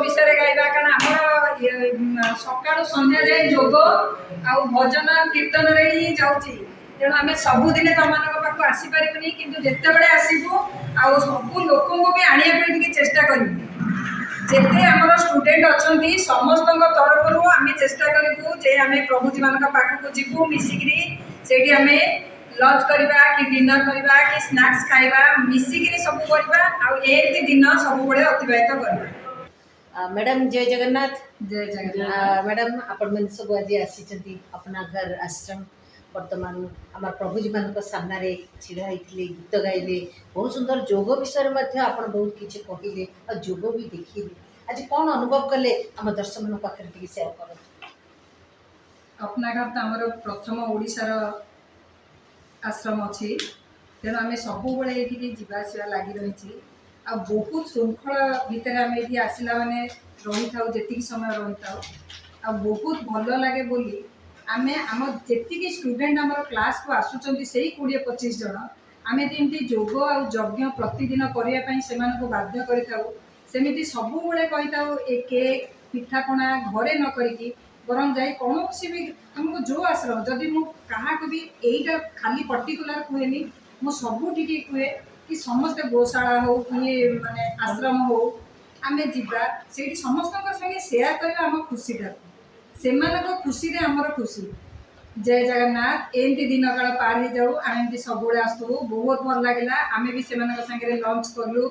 विषय गाइबा कारण आम सकाळु संध्या जाए जोग आ भजन कीर्तन रे ही जाउची तेणु आम सबुदिन तुम पाक आसीपारूनी कि जिते आसबू आ सब लोक भी आने चेष्टा करूँ जिते आम स्टूडेंट अच्छा समस्त तरफ आम चेष्टा करूँ जे आम प्रभुजी मान पाखक जीवु मिसिकी से आम लंच करवा कि डिनर करवा कि स्नैक्स खाइबा मिसिकी सब करवा आमती दिन सब अतिबाहित करवा। मैडम जय जगन्नाथ। जय जगन्नाथ। मैडम आपण मन सब आज आसी अपना घर आश्रम वर्तमान आम प्रभुजी मान सामने छिड़ा होते गीत गाइले बहुत सुंदर जोग विषय में आप बहुत किसी कहले और जोग भी देखिले आज कौन अनुभव कले आम दर्शक मान पाखे सेयार कर। अपना घर तो आमर प्रथम ओडिशार आश्रम अच्छी तेणु आम सब ये जावासवा लगी रही आ बहुत श्रृंखला भितर आम ये आसला मैंने रही था जी समय रही था आ बहुत भल लगे बोली आम आम जी स्टूडेंट आम क्लास को आसुँच से 20-25 जन आम जमी जोग आ यज्ञ प्रतिदिन करने से बाध्य करमती सब कही था ए केक पिठापणा घरे न करी बरं जाए कौन सी भी तुमको जो आश्रम जदि मु क्या भी यहीटा खाली पर्टिकुलर कहुए मु सबुठी कहे कि समस्ते गोशाला हो कि माने आश्रम हो आम जा से समस्त संगे सेयार करवा आम खुशीटा से खुशी आमर खुशी। जय जगन्नाथ एमती दिन काल पार हो जाऊ आम एमती सब आसू बहुत भल लगे आम भी से लंच कलु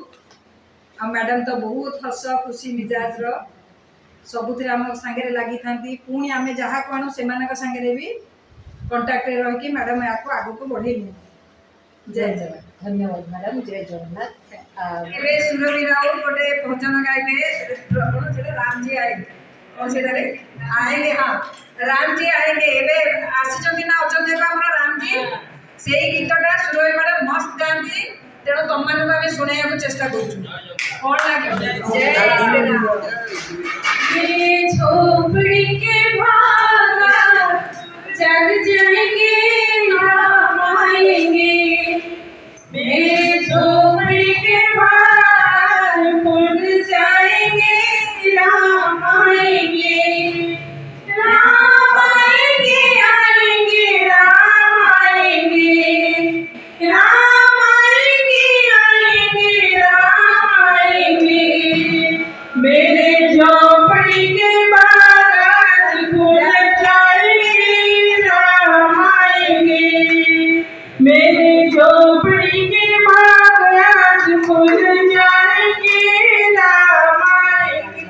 आ मैडम तो बहुत हस खुशी मिजाज सबुथ आम सांगे लगी था पुणी आम जहाँ को आणु से सांगे भी कंटाक्ट रही मैडम या आग को बढ़े। जय जगन्नाथ। धन्यवाद मैडम जय जगन्नाथ। सुरभि राउत गोटे भजन गाइबे राम जी आएंगे आएंगे हाँ राम जी आएंगे एवं आसी ना अयोध्या को राम जी से गीतटा सुरभि मैडम मस्त गाँधी तेणु तुम मानक शुणा चेष्टा कौन लगे। जय मेरे झोपड़ी के भागा जग जाएंगे राम आएंगे मेरे झोपड़ी के बाहर खुल जाएंगे राम आएंगे राम आएंगे आएंगे राम आएंगे राम आएंगे आएंगे राम आएंगे मेरे झोपड़ी के बाहर खुल जाएंगे राम आएंगे मेरे झोपड़ी के बाहर खुल जाएंगे राम आएंगे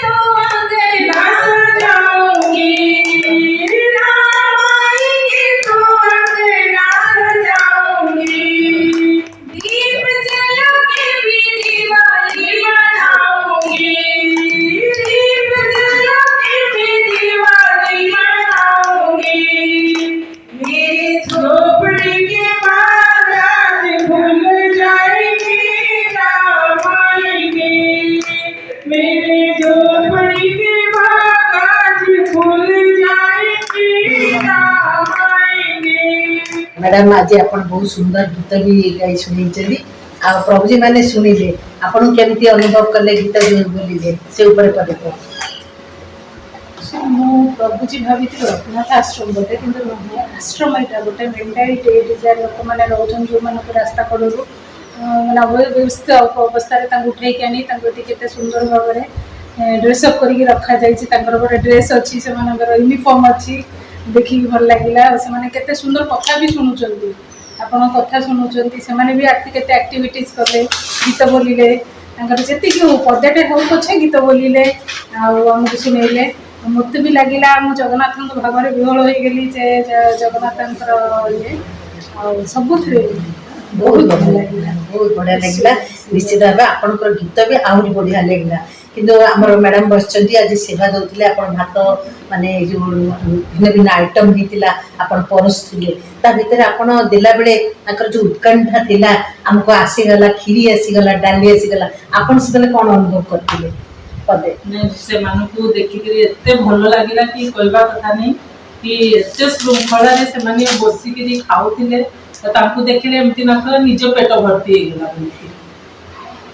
तो अंधेरा सजाऊंगी राम आएंगे तो अंधेरा सजाऊंगी दीप जला के भी दिवाली बनाऊंगी दीप जला के भी दिवाली बनाऊंगी मेरे झोपड़ी के बाहर खुल जाएंगे राम आएंगे मेरे झोपड़ी के बाहर खुल जाएंगे राम आएंगे। मैडम आज आप बहुत सुंदर गीत भी गाई शुणी आ प्रभुजी मैंने शुणिले आपन केमती अनुभव कले गीत बोलिले से ऊपर पदे को प्रभुजी भावी रघुनाथ आश्रम गोटे कि आश्रम यहाँ गोटे मेंटालिटी डिजायर लोक मैंने रोचन जो मान रास्ता कड़ू व्यवस्थित अवस्था उठे आनी के सुंदर भाव में ड्रेसअप करके रखा जाए गोटे ड्रेस अच्छी से यूनिफॉर्म अच्छी देखिए भल लगे से सुंदर कथा भी शुणुंट आपण कथा शुणुंट से भी केते एक्टिविटीज कले गीत बोलिले जी हो पदाटे हो पछे गीत बोलिले आमको शुणेले मत भी लगिला मु जगन्नाथ भाव में विहल हो गली जगन्नाथ ये सब बहुत बढ़िया लगे निश्चित भाव आपंकर गीत भी आहरी बढ़िया लगे किंतु आमर मैडम बस आज सेवा दौले आप भात माने जो भिन्न भिन्न आइटम होता आपन परसुले भितर आपन देला बेले जो उत्कंठा थिला आमको आसीगला खीरी आसीगला डाली आसीगला आपन से कौन अनुभव करते पदे से मानकू देखिकरी एते भल लागिला कि कहबा कथा नहीं कि एते श्रृंखला रे से माने बसिकरी खाउथिले तो तांकू देखिले एमती न निज पेट भर्ती हे गेला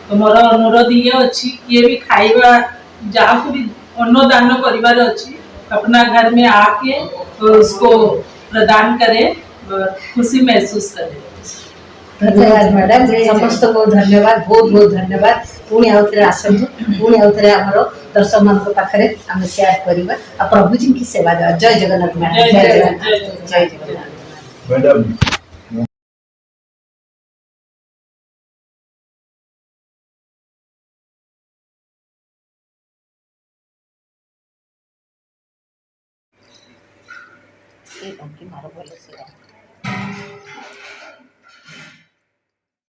तो मोर अनुरोध ये अच्छी किए भी खाइबा जहाँ को भी अन्न दान करिवार अच्छी अपना घर में आके उसको प्रदान करे और खुशी महसूस करे। धन्यवाद मैडम, समस्त को धन्यवाद, बहुत बहुत धन्यवाद। पुणी आउ थे आसतु, पुणी आउ थे आमर दर्शक मान पाखे आम सेयार करवा आ प्रभु जी की सेवा देवा। जय जगन्नाथ मैडम, जय जगन्नाथ, जय जगन्नाथ मैडम। मारो बोले सेवा